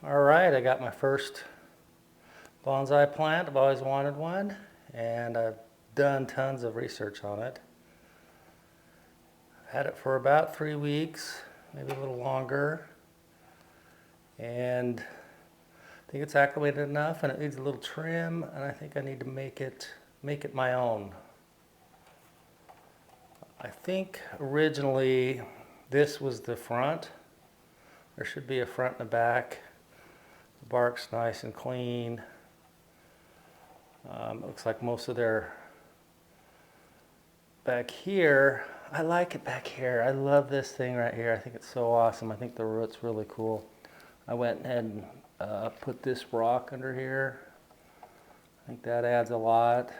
All right, I got my first bonsai plant. I've always wanted one, and I've done tons of research on it. I've had it for about 3 weeks, maybe a little longer, and I think it's acclimated enough, and it needs a little trim, and I think I need to make it my own. I think originally this was the front. There should be a front and a back. The bark's nice and clean. Looks like most of their back here. I like it back here. I love this thing right here. I think it's so awesome. I think the root's really cool. I went ahead and put this rock under here. I think that adds a lot.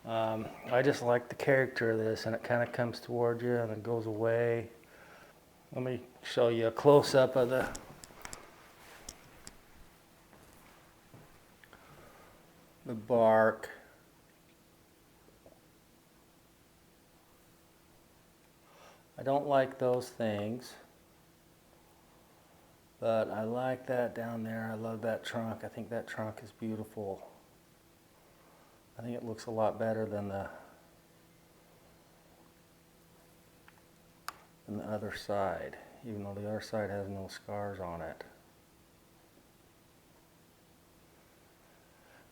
I just like the character of this, and it kind of comes toward you and then goes away. Let me show you a close-up of the bark. I don't like those things, but I like that down there. I love that trunk. I think that trunk is beautiful. I think it looks a lot better than the other side, even though the other side has no scars on it.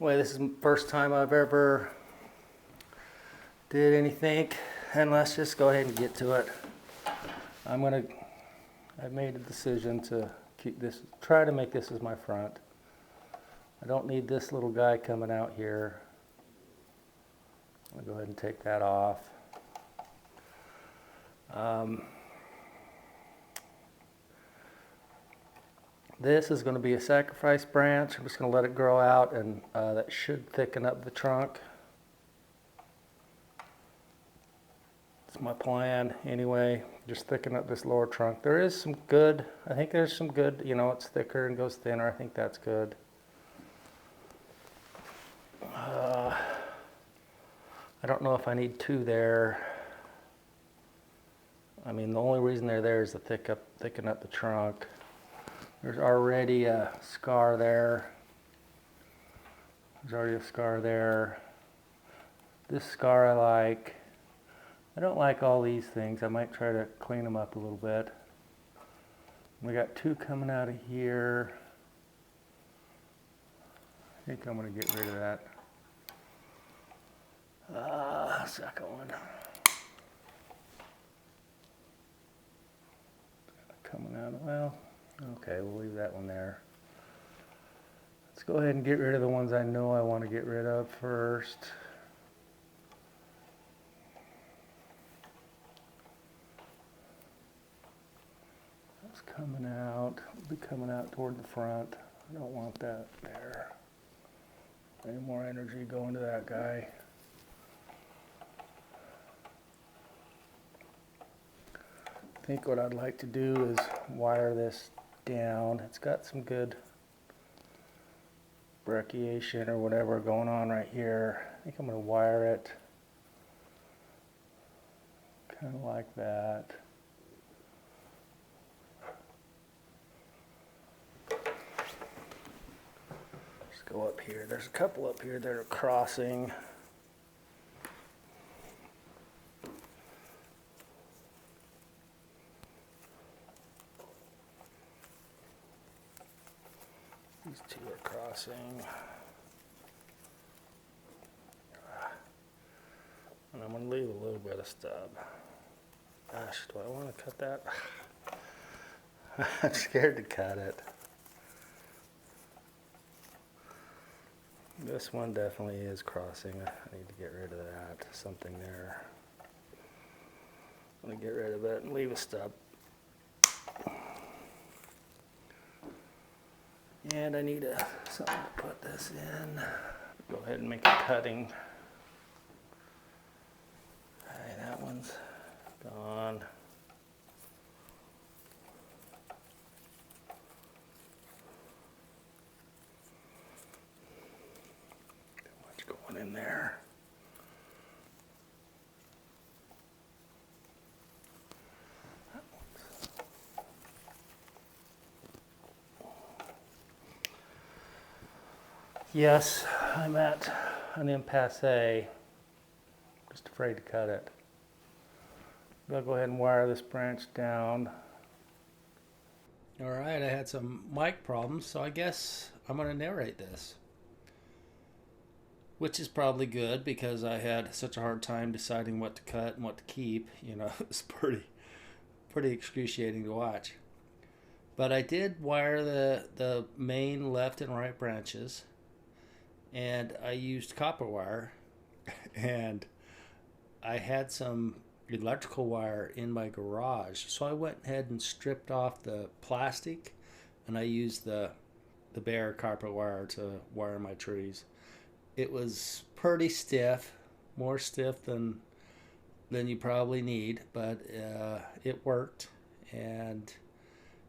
Anyway, this is the first time I've ever did anything, and let's just go ahead and get to it. I've made a decision to try to make this as my front. I don't need this little guy coming out here. I'll go ahead and take that off. This is going to be a sacrifice branch. I'm just going to let it grow out, and that should thicken up the trunk. That's my plan anyway, just thicken up this lower trunk. There is some good, I think there's some good, it's thicker and goes thinner. I think that's good. I don't know if I need two there. I mean, the only reason they're there is to thicken up the trunk. There's already a scar there. There's already a scar there. This scar I like. I don't like all these things. I might try to clean them up a little bit. We got two coming out of here. I think I'm going to get rid of that. Second one. Coming out, well, okay, we'll leave that one there. Let's go ahead and get rid of the ones I know I want to get rid of first. That's coming out. It'll be coming out toward the front. I don't want that there. Any more energy going to that guy. I think what I'd like to do is wire this down. It's got some good brachiation or whatever going on right here. I think I'm going to wire it kind of like that. Just go up here. There's a couple up here that are crossing. These two are crossing. And I'm going to leave a little bit of stub. Gosh, do I want to cut that? I'm scared to cut it. This one definitely is crossing. I need to get rid of that. Something there. I'm going to get rid of it and leave a stub. And I need something to put this in. Go ahead and make a cutting. Okay, that one's gone. Too much going in there. Yes, I'm at an impasse. Just afraid to cut it. I'll go ahead and wire this branch down. All right, I had some mic problems, so I guess I'm going to narrate this. Which is probably good because I had such a hard time deciding what to cut and what to keep. You know, it's pretty excruciating to watch. But I did wire the main left and right branches, and I used copper wire, and I had some electrical wire in my garage, so I went ahead and stripped off the plastic, and I used the bare copper wire to wire my trees. It was pretty stiff, more stiff than you probably need, but it worked, and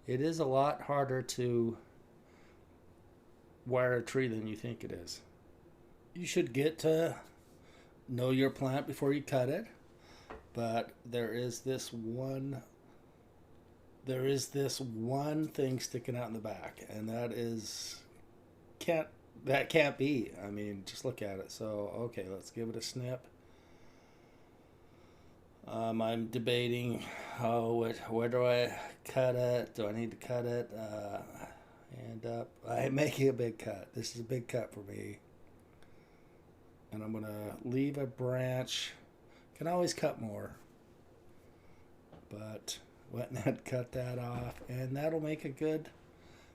it is a lot harder to wire a tree than you think it is. You should get to know your plant before you cut it, but there is this one thing sticking out in the back, and that can't be. I mean, just look at it. So okay, let's give it a snip. I'm debating, where do I cut it? Do I need to cut it? I'm making a big cut. This is a big cut for me. And I'm going to leave a branch. Can always cut more. But went and cut that off. And that'll make a good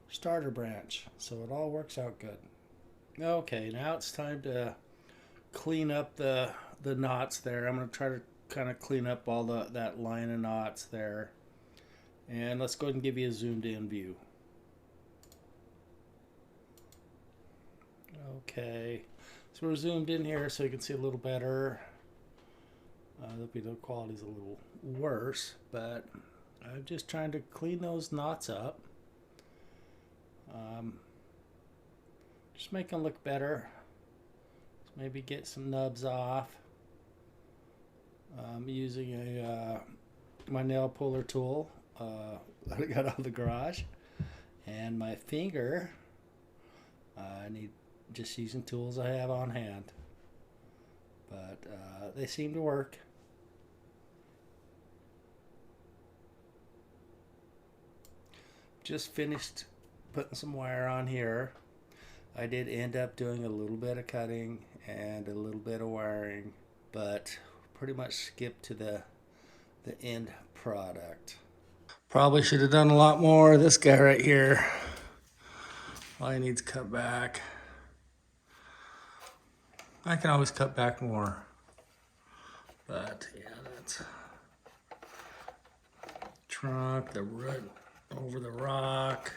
starter branch. So it all works out good. Okay, now it's time to clean up the knots there. I'm going to try to kind of clean up all that line of knots there. And let's go ahead and give you a zoomed in view. Okay, so we're zoomed in here so you can see a little better. The video quality's a little worse, but I'm just trying to clean those knots up. Just make them look better. Let's maybe get some nubs off. I'm using my nail puller tool that I got out of the garage, and my finger. I need just using tools I have on hand, but they seem to work. Just finished putting some wire on here. I did end up doing a little bit of cutting and a little bit of wiring, but pretty much skipped to the end product. Probably should have done a lot more. This guy right here, all he needs cut back. I can always cut back more, but yeah, that's trunk, the root over the rock.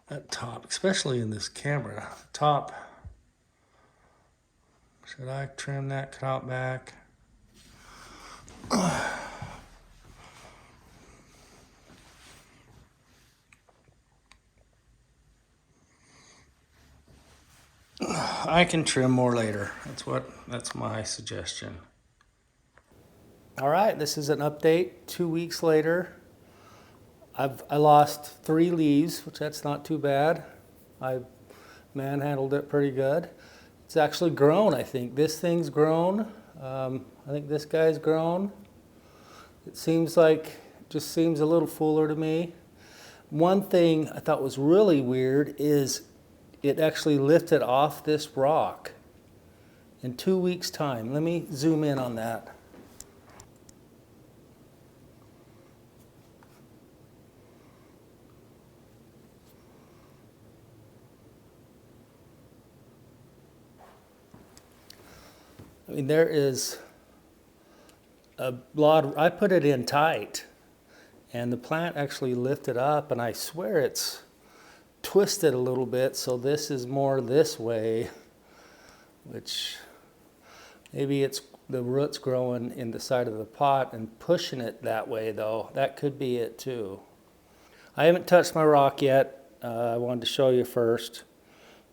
That top, especially in this camera, top. Should I trim that top back? I can trim more later. That's my suggestion. All right, this is an update 2 weeks later. I lost 3 leaves, which that's not too bad. I manhandled it pretty good. It's actually grown, I think. This thing's grown. I think this guy's grown. It seems just seems a little fuller to me. One thing I thought was really weird is it actually lifted off this rock in 2 weeks' time. Let me zoom in on that. I mean, there is a lot. I put it in tight, and the plant actually lifted up, and I swear it's twisted a little bit, so this is more this way, which maybe it's the roots growing in the side of the pot and pushing it that way, though. That could be it too. I haven't touched my rock yet. I wanted to show you first.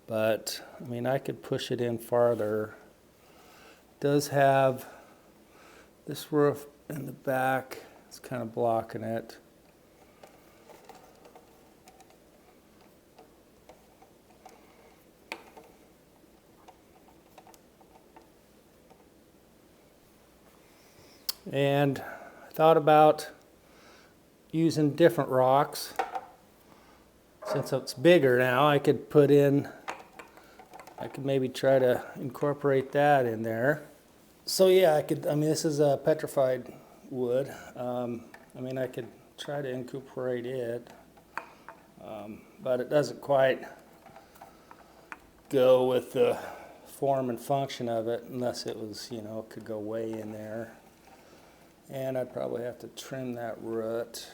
But, I mean, I could push it in farther. It does have this roof in the back. It's kind of blocking it. And I thought about using different rocks. Since it's bigger now, I could maybe try to incorporate that in there. So yeah, I mean, this is a petrified wood. I mean, I could try to incorporate it, but it doesn't quite go with the form and function of it unless it was, you know, could go way in there. And I'd probably have to trim that root,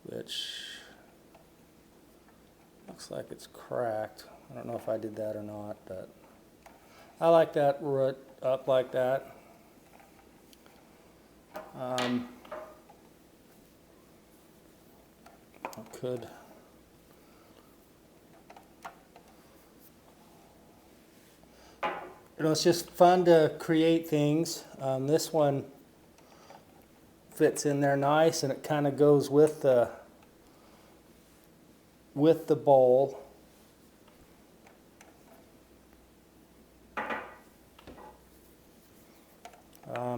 which looks like it's cracked. I don't know if I did that or not, but I like that root up like that. I could it's just fun to create things. This one fits in there nice, and it kind of goes with the bowl.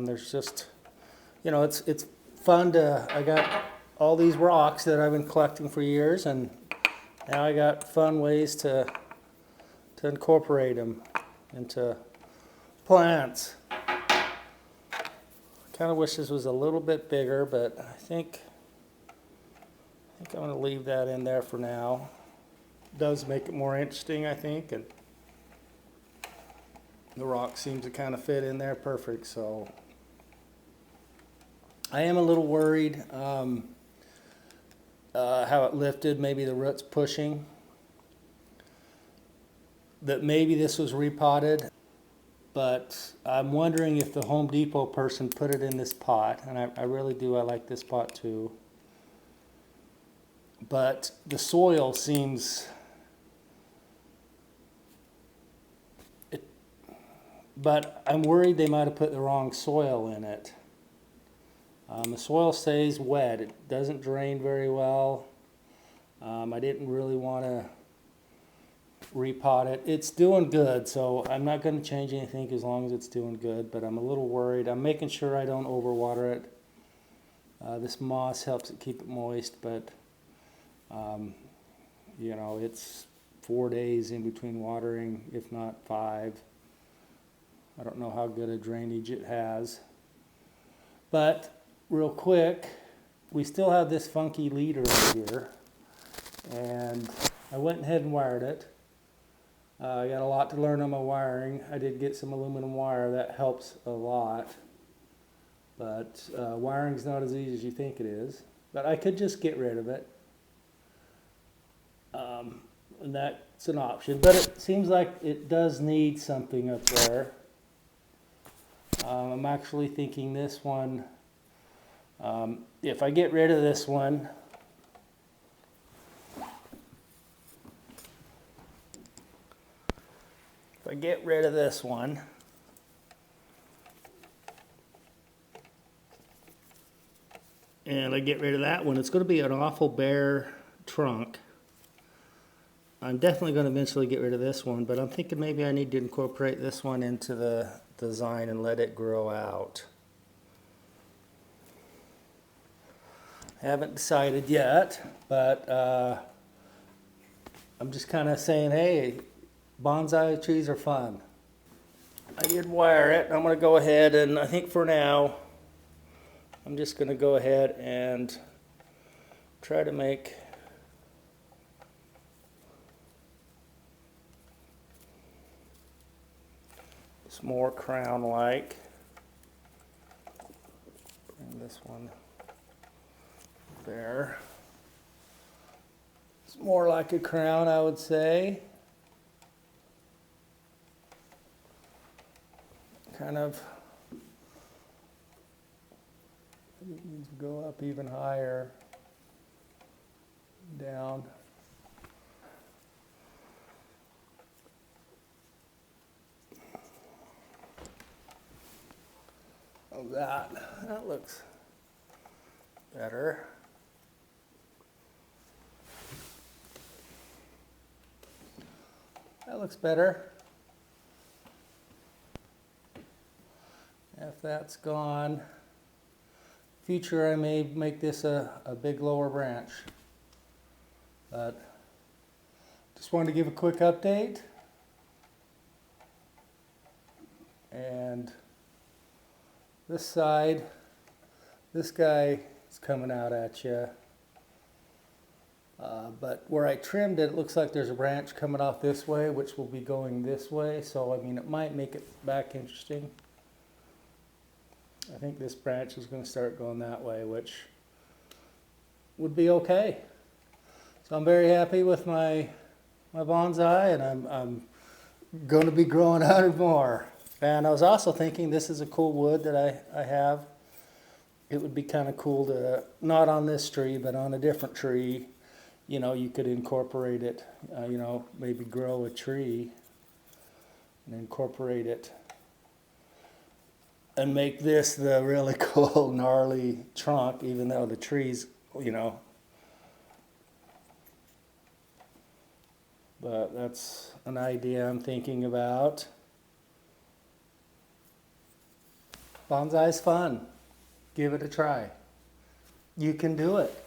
There's just, you know, it's fun to, I got all these rocks that I've been collecting for years, and now I got fun ways to incorporate them into plants. Kind of wish this was a little bit bigger, but I think I'm going to leave that in there for now. It does make it more interesting, I think, and the rock seems to kind of fit in there perfect. So I am a little worried how it lifted, maybe the roots pushing, that maybe this was repotted. But I'm wondering if the Home Depot person put it in this pot, and I really do, I like this pot too. But the soil seems, but I'm worried they might have put the wrong soil in it. The soil stays wet, it doesn't drain very well. I didn't really want to repot it. It's doing good, so I'm not going to change anything as long as it's doing good, but I'm a little worried. I'm making sure I don't overwater it. This moss helps it keep it moist, but you know, it's 4 days in between watering, if not 5. I don't know how good a drainage it has. But real quick, we still have this funky leader over here, and I went ahead and wired it. I got a lot to learn on my wiring. I did get some aluminum wire, that helps a lot. But wiring's not as easy as you think it is. But I could just get rid of it. And that's an option. But it seems like it does need something up there. I'm actually thinking this one, if I get rid of this one, and I get rid of that one, it's going to be an awful bare trunk. I'm definitely going to eventually get rid of this one, but I'm thinking maybe I need to incorporate this one into the design and let it grow out. I haven't decided yet, but I'm just kind of saying, hey, bonsai trees are fun. I did wire it. I'm going to go ahead and I think for now I'm just going to go ahead and try to make this more crown-like. Bring this one there. It's more like a crown, I would say. Kind of needs to go up even higher, down Oh, that looks better. That looks better. If that's gone, future I may make this a big lower branch. But just wanted to give a quick update. And this side, this guy is coming out at you. But where I trimmed it, it looks like there's a branch coming off this way, which will be going this way. So, I mean, it might make it back interesting. I think this branch is going to start going that way, which would be okay. So I'm very happy with my bonsai, and I'm going to be growing 100 more. And I was also thinking, this is a cool wood that I have. It would be kind of cool to, not on this tree, but on a different tree, you know, you could incorporate it, you know, maybe grow a tree and incorporate it and make this the really cool, gnarly trunk, even though the tree's, you know. But that's an idea I'm thinking about. Bonsai's fun. Give it a try. You can do it.